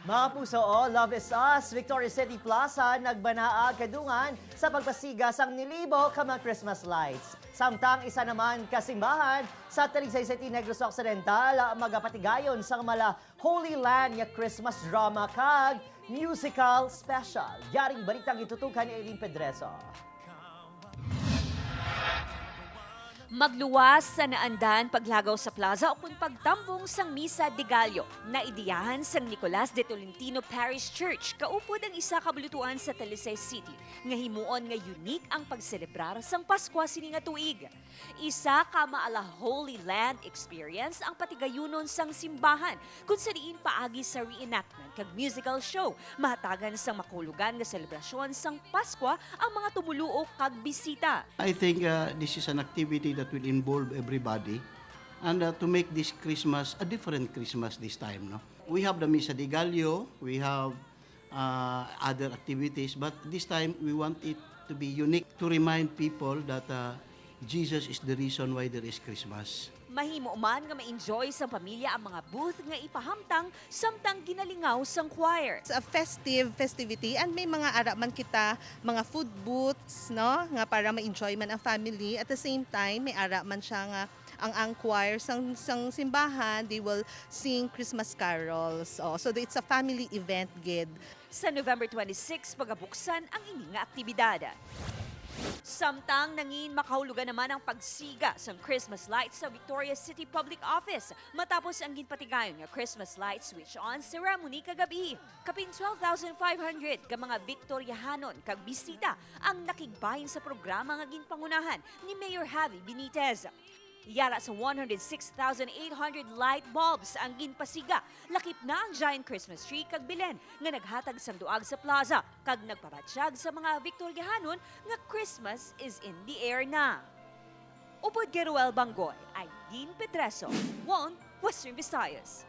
Mga puso, Love is Us, Victoria City Plaza, nagbanaag kadungan sa pagpasiga sang nilibo ka mga Christmas lights. Samtang isa naman kasimbahan sa Talisay City, Negros Occidental, magapatigayon sang mala Holy Land nga Christmas drama kag musical special. Yaring balitang itutukan ni Eileen Pedreso. Magluwas sa naandan paglagaw sa plaza o kung pagtambong sang Misa de Gallo na idiyahan sang Nicolas de Tolentino Parish Church kaupod ang isa ka bulutuan sa Talisay City nga himuon nga unique ang pagselebrar sang Pasko sini nga tuig. Isa ka maala Holy Land experience ang patigayunon sang simbahan kung sa diin paagi sa reenactment kag musical show mahatagan sang makulugan nga selebrasyon sang Pasko ang mga tumuluo kag bisita. I think this is an activity that will involve everybody and to make this Christmas a different Christmas this time. No? We have the Misa de Gallo, we have other activities, but this time we want it to be unique to remind people that Jesus is the reason why there is Christmas. Mahimo man nga ma-enjoy sa pamilya ang mga booth nga ipahamtang samtang ginalingaw sang choir. It's a festivity and may mga ara man kita mga food booths no nga para ma-enjoy man ang family. At the same time may ara man siya nga ang choir sang simbahan, they will sing Christmas carols. So it's a family event gid. Sa November 26 pagabuksan ang ini nga aktibidad. Samtang nangin makahulugan naman ang pagsiga sa Christmas lights sa Victoria City Public Office matapos ang ginpatigayon nga Christmas light switch on ceremony kagabi. Kapin 12,500 ka mga Victoriahanon kag bisita ang nakigbahin sa programa nga ginpangunahan ni Mayor Javi Benitez. Yara sa 106,800 light bulbs ang ginpasiga. Lakip na ang giant Christmas tree kag bilen nga naghatag sang duag sa plaza kag nagpabatsyag sa mga Victoriahanon nga Christmas is in the air na. Upod kay Ruel Bangoy, Eileen Pedreso, One Western Visayas.